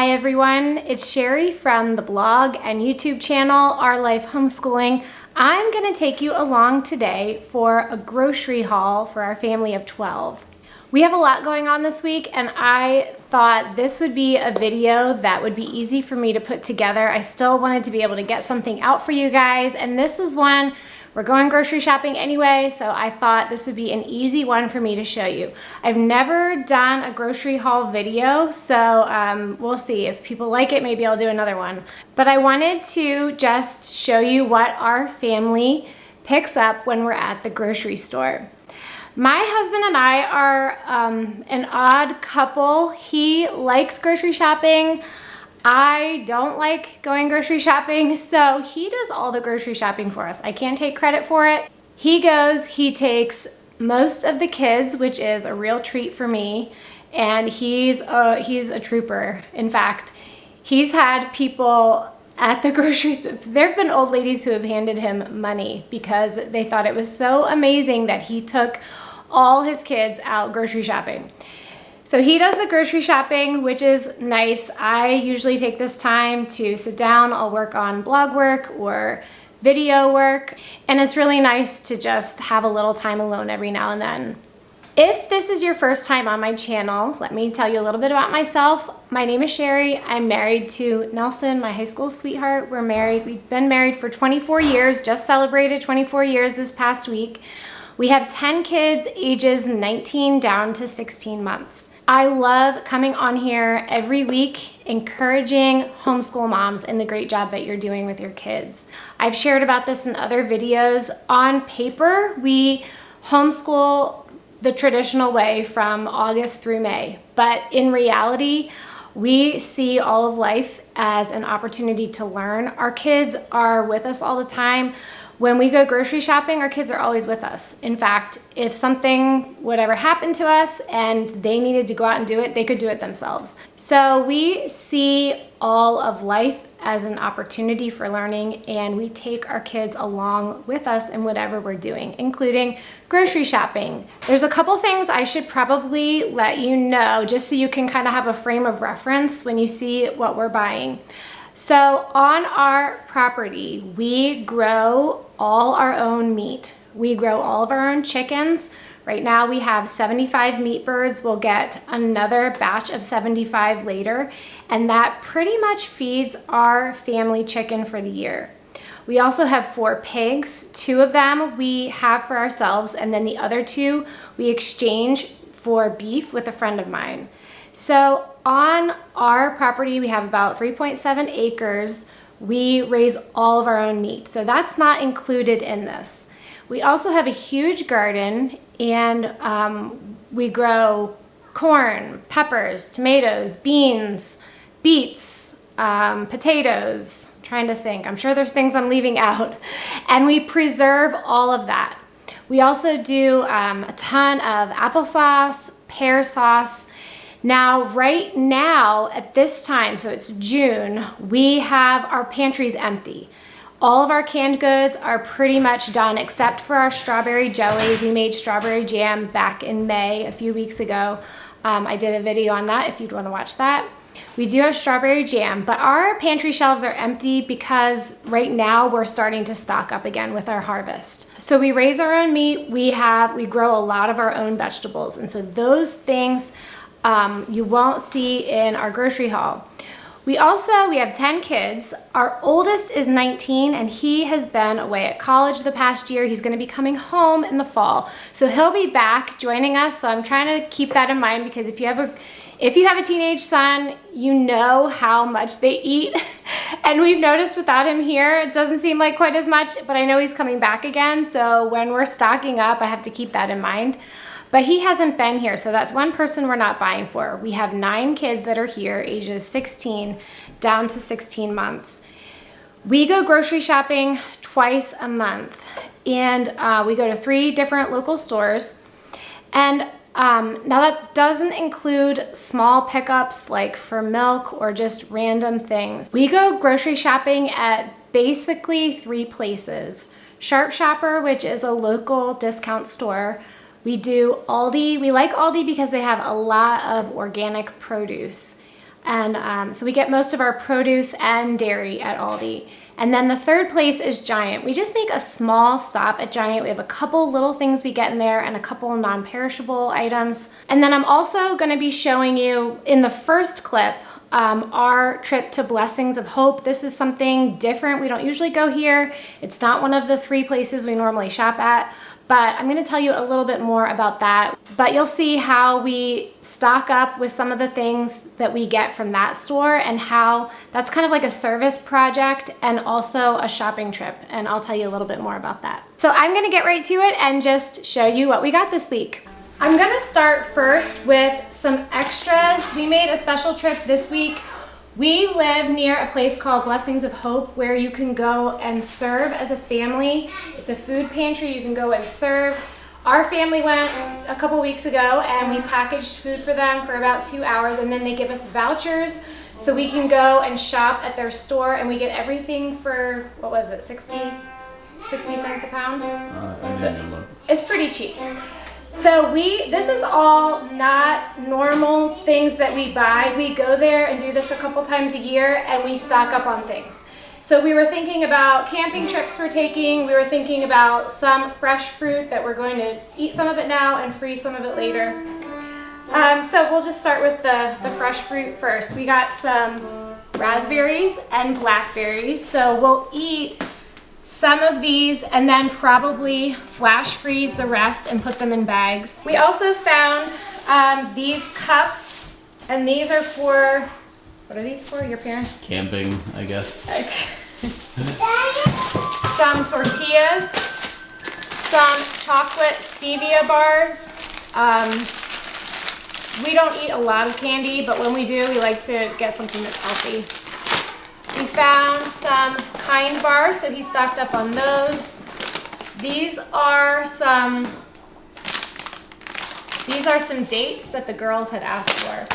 Hi everyone, it's Sherry from the blog and YouTube channel, Our Life Homeschooling. I'm going to take you along today for a grocery haul for our family of 12. We have a lot going on this week and I thought this would be a video that would be easy for me to put together. I still wanted to be able to get something out for you guys, and this is one. We're going grocery shopping anyway, so I thought this would be an easy one for me to show you. I've never done a grocery haul video, so we'll see. If people like it, maybe I'll do another one. But I wanted to just show you what our family picks up when we're at the grocery store. My husband and I are an odd couple. He likes grocery shopping. I don't like going grocery shopping, so he does all the grocery shopping for us. I can't take credit for it. He takes most of the kids, which is a real treat for me, and he's a trooper. In fact, he's had people at the grocery store. There have been old ladies who have handed him money because they thought it was so amazing that he took all his kids out grocery shopping. So he does the grocery shopping, which is nice. I usually take this time to sit down. I'll work on blog work or video work, and it's really nice to just have a little time alone every now and then. If this is your first time on my channel, let me tell you a little bit about myself. My name is Sherry. I'm married to Nelson, my high school sweetheart. We're married. We've been married for 24 years, just celebrated 24 years this past week. We have 10 kids, ages 19 down to 16 months. I love coming on here every week, encouraging homeschool moms in the great job that you're doing with your kids. I've shared about this in other videos. On paper, we homeschool the traditional way from August through May, but in reality, we see all of life as an opportunity to learn. Our kids are with us all the time. When we go grocery shopping, our kids are always with us. In fact, if something would ever happen to us and they needed to go out and do it, they could do it themselves. So we see all of life as an opportunity for learning, and we take our kids along with us in whatever we're doing, including grocery shopping. There's a couple things I should probably let you know just so you can kind of have a frame of reference when you see what we're buying. So on our property, we grow all our own meat. We grow all of our own chickens. Right now we have 75 meat birds. We'll get another batch of 75 later, and that pretty much feeds our family chicken for the year. We also have 4 pigs. 2 of them we have for ourselves, and then the other 2 we exchange for beef with a friend of mine. So on our property, we have about 3.7 acres. We raise all of our own meat, so that's not included in this. We also have a huge garden, and we grow corn, peppers, tomatoes, beans, beets, potatoes. I'm trying to think. I'm sure there's things I'm leaving out. And we preserve all of that. We also do a ton of applesauce, pear sauce. Now, right now, at this time, so it's June, we have our pantries empty. All of our canned goods are pretty much done except for our strawberry jelly. We made strawberry jam back in May, a few weeks ago. I did a video on that if you'd want to watch that. We do have strawberry jam, but our pantry shelves are empty because right now we're starting to stock up again with our harvest. So we raise our own meat, we grow a lot of our own vegetables, and so those things you won't see in our grocery haul. We have 10 kids. Our oldest is 19 and he has been away at college the past year. He's gonna be coming home in the fall. So he'll be back joining us. So I'm trying to keep that in mind, because if you have a teenage son, you know how much they eat. And we've noticed without him here, it doesn't seem like quite as much, but I know he's coming back again. So when we're stocking up, I have to keep that in mind. But he hasn't been here, so that's one person we're not buying for. We have 9 kids that are here, ages 16 down to 16 months. We go grocery shopping twice a month, and we go to 3 different local stores. And now that doesn't include small pickups like for milk or just random things. We go grocery shopping at basically 3 places. Sharp Shopper, which is a local discount store. We do Aldi. We like Aldi because they have a lot of organic produce. And so we get most of our produce and dairy at Aldi. And then the third place is Giant. We just make a small stop at Giant. We have a couple little things we get in there and a couple non-perishable items. And then I'm also gonna be showing you in the first clip our trip to Blessings of Hope. This is something different. We don't usually go here. It's not one of the 3 places we normally shop at, but I'm gonna tell you a little bit more about that. But you'll see how we stock up with some of the things that we get from that store and how that's kind of like a service project and also a shopping trip. And I'll tell you a little bit more about that. So I'm gonna get right to it and just show you what we got this week. I'm gonna start first with some extras. We made a special trip this week. We live near a place called Blessings of Hope where you can go and serve as a family. It's a food pantry, you can go and serve. Our family went a couple weeks ago and we packaged food for them for about 2 hours, and then they give us vouchers so we can go and shop at their store, and we get everything for, what was it, 60 cents a pound? It's pretty cheap. So this is all not normal things that we buy. We go there and do this a couple times a year and we stock up on things. So we were thinking about camping trips we're taking. We were thinking about some fresh fruit that we're going to eat some of it now and freeze some of it later. So we'll just start with the fresh fruit first. We got some raspberries and blackberries. So we'll eat some of these and then probably flash freeze the rest and put them in bags. We also found these cups, and these are for, what are these for, your parents? Camping, I guess. Okay. Some tortillas, some chocolate stevia bars. We don't eat a lot of candy, but when we do, we like to get something that's healthy. We found some Kind bars, so he stocked up on those. These are some dates that the girls had asked for.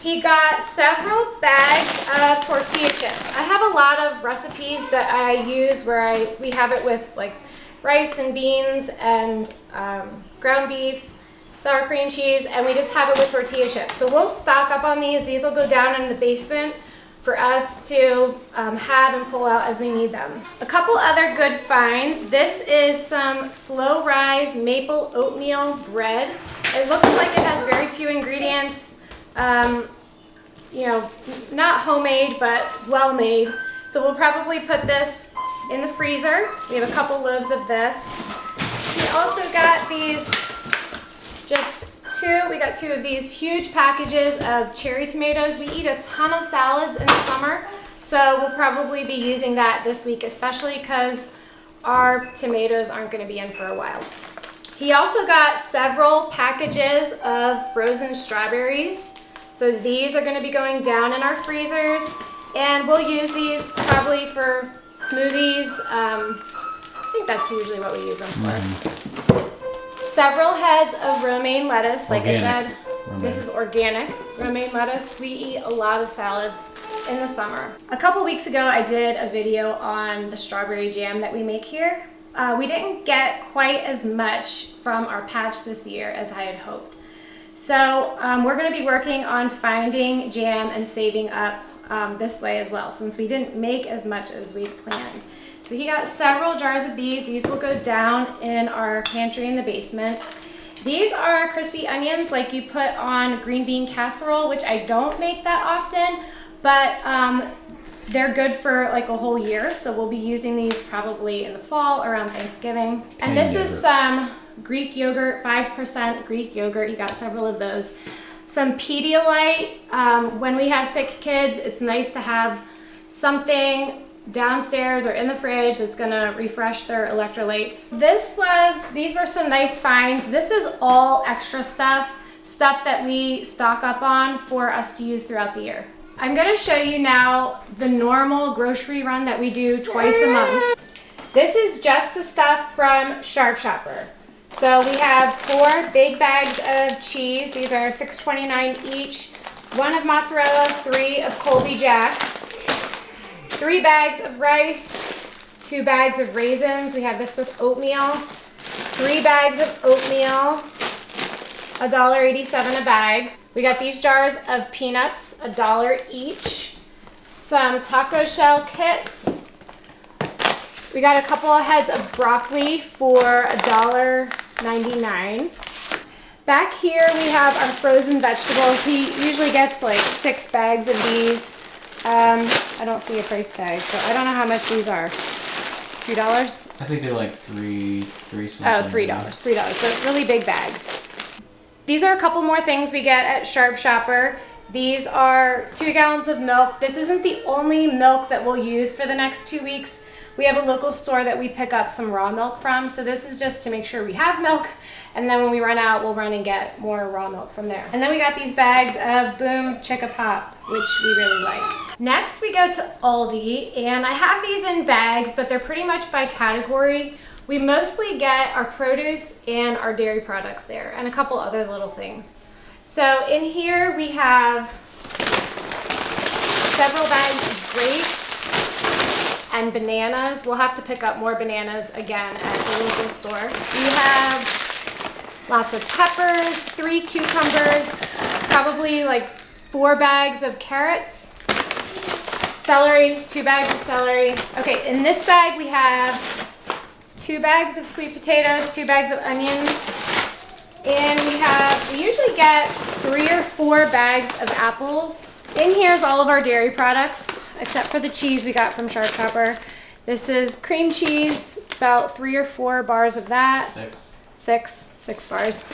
He got several bags of tortilla chips. I have a lot of recipes that I use where we have it with like rice and beans and ground beef, sour cream cheese, and we just have it with tortilla chips. So we'll stock up on these. These will go down in the basement for us to have and pull out as we need them. A couple other good finds. This is some slow rise maple oatmeal bread. It looks like it has very few ingredients, you know, not homemade, but well made. So we'll probably put this in the freezer. We have a couple loaves of this. We also got these, we got 2 of these huge packages of cherry tomatoes. We eat a ton of salads in the summer, so we'll probably be using that this week, especially because our tomatoes aren't going to be in for a while. He also got several packages of frozen strawberries. So these are going to be going down in our freezers, and we'll use these probably for smoothies. I think that's usually what we use them for. Several heads of romaine lettuce. Like organic. I said, this is organic romaine lettuce. We eat a lot of salads in the summer. A couple weeks ago, I did a video on the strawberry jam that we make here. We didn't get quite as much from our patch this year as I had hoped. So we're going to be working on finding jam and saving up this way as well, since we didn't make as much as we planned. So he got several jars of these. These will go down in our pantry in the basement. These are crispy onions like you put on green bean casserole, which I don't make that often, but they're good for like a whole year. So we'll be using these probably in the fall around Thanksgiving. And this is some Greek yogurt, 5% Greek yogurt. You got several of those. Some Pedialyte. When we have sick kids, it's nice to have something downstairs or in the fridge that's gonna refresh their electrolytes. These were some nice finds. This is all extra stuff that we stock up on for us to use throughout the year. I'm gonna show you now the normal grocery run that we do twice a month. This is just the stuff from Sharp Shopper. So we have 4 big bags of cheese. These are $6.29 each. 1 of mozzarella, 3 of Colby Jack. 3 bags of rice, 2 bags of raisins. We have this with oatmeal. 3 bags of oatmeal. $1.87 a bag. We got these jars of peanuts, $1 each. Some taco shell kits. We got a couple of heads of broccoli for $1.99. Back here we have our frozen vegetables. He usually gets like 6 bags of these. I don't see a price tag, so I don't know how much these are. $2? I think they're like three something. Oh, $3, but really big bags. These are a couple more things we get at Sharp Shopper. These are 2 gallons of milk. This isn't the only milk that we'll use for the next 2 weeks. We have a local store that we pick up some raw milk from, so this is just to make sure we have milk, and then when we run out, we'll run and get more raw milk from there. And then we got these bags of Boom Chicka Pop, which we really like. Next, we go to Aldi, and I have these in bags, but they're pretty much by category. We mostly get our produce and our dairy products there, and a couple other little things. So in here, we have several bags of grapes and bananas. We'll have to pick up more bananas again at the local store. We have lots of peppers, 3 cucumbers, probably like 4 bags of carrots, celery, 2 bags of celery. Okay, in this bag we have 2 bags of sweet potatoes, 2 bags of onions, and we usually get 3 or 4 bags of apples. In here is all of our dairy products, except for the cheese we got from Sharp Shopper. This is cream cheese, about 3 or 4 bars of that. 6 bars.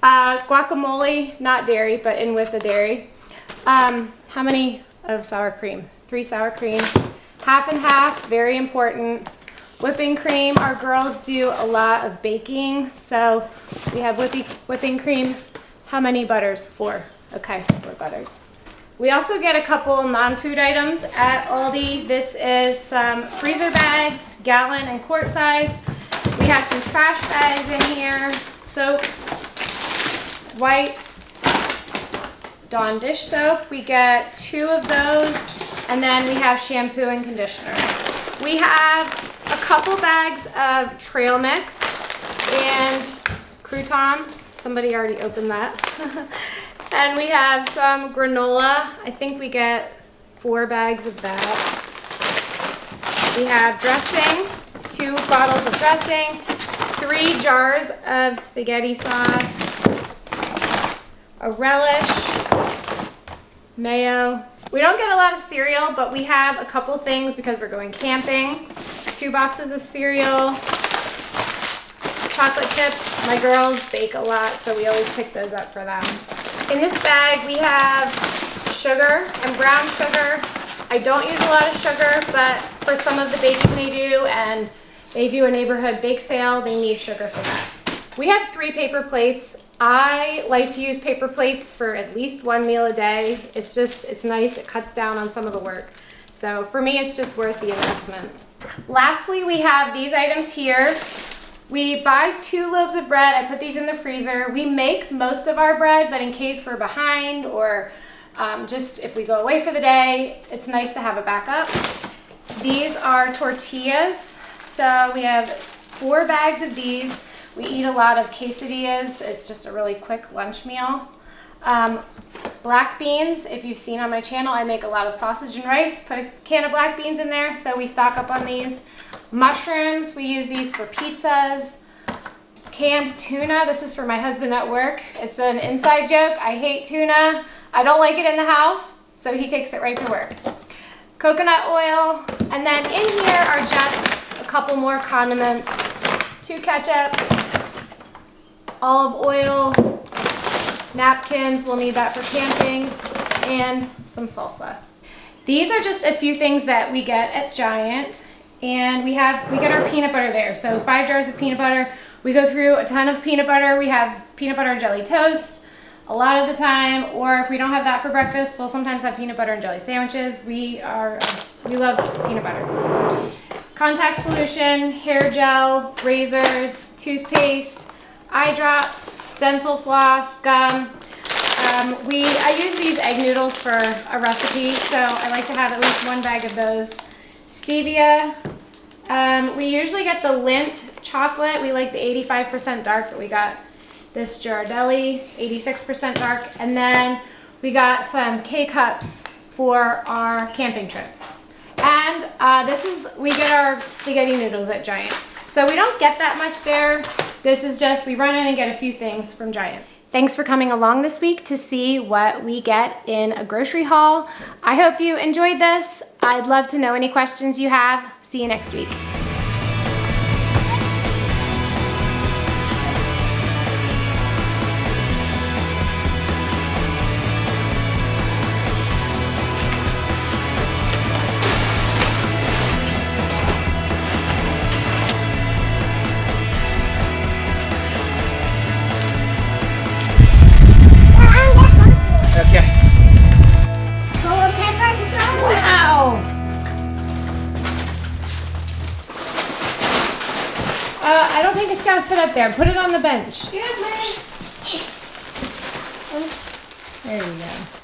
Guacamole, not dairy, but in with the dairy. How many of sour cream? 3 sour cream. Half and half, very important. Whipping cream, our girls do a lot of baking, so we have whipping cream. How many butters? 4. Okay, 4 butters. We also get a couple non-food items at Aldi. This is some freezer bags, gallon and quart size. We have some trash bags in here, soap, wipes, Dawn dish soap. We get 2 of those, and then we have shampoo and conditioner. We have a couple bags of trail mix and croutons. Somebody already opened that. And we have some granola. I think we get 4 bags of that. We have dressing, 2 bottles of dressing, 3 jars of spaghetti sauce, a relish, mayo. We don't get a lot of cereal, but we have a couple things because we're going camping. 2 boxes of cereal, chocolate chips. My girls bake a lot, so we always pick those up for them. In this bag, we have sugar and brown sugar. I don't use a lot of sugar, but for some of the baking they do, and they do a neighborhood bake sale, they need sugar for that. We have 3 paper plates. I like to use paper plates for at least 1 meal a day. It's nice. It cuts down on some of the work. So for me, it's just worth the investment. Lastly, we have these items here. We buy 2 loaves of bread. I put these in the freezer. We make most of our bread, but in case we're behind or just if we go away for the day, it's nice to have a backup. These are tortillas. So we have 4 bags of these. We eat a lot of quesadillas. It's just a really quick lunch meal. Black beans, if you've seen on my channel, I make a lot of sausage and rice. Put a can of black beans in there, so we stock up on these. Mushrooms, we use these for pizzas. Canned tuna, this is for my husband at work. It's an inside joke. I hate tuna. I don't like it in the house, so he takes it right to work. Coconut oil, and then in here are just a couple more condiments. 2 ketchups, olive oil, napkins, we'll need that for camping, and some salsa. These are just a few things that we get at Giant, and we get our peanut butter there. So 5 jars of peanut butter. We go through a ton of peanut butter. We have peanut butter and jelly toast a lot of the time, or if we don't have that for breakfast, we'll sometimes have peanut butter and jelly sandwiches. We love peanut butter. Contact solution, hair gel, razors, toothpaste, eye drops, dental floss, gum. I use these egg noodles for a recipe, so I like to have at least 1 bag of those. Stevia. We usually get the Lindt chocolate. We like the 85% dark, but we got this Girardelli, 86% dark, and then we got some K-Cups for our camping trip. And we get our spaghetti noodles at Giant. So we don't get that much there. This is just, we run in and get a few things from Giant. Thanks for coming along this week to see what we get in a grocery haul. I hope you enjoyed this. I'd love to know any questions you have. See you next week. Okay. Wow! I don't think it's gonna fit up there. Put it on the bench. There you go.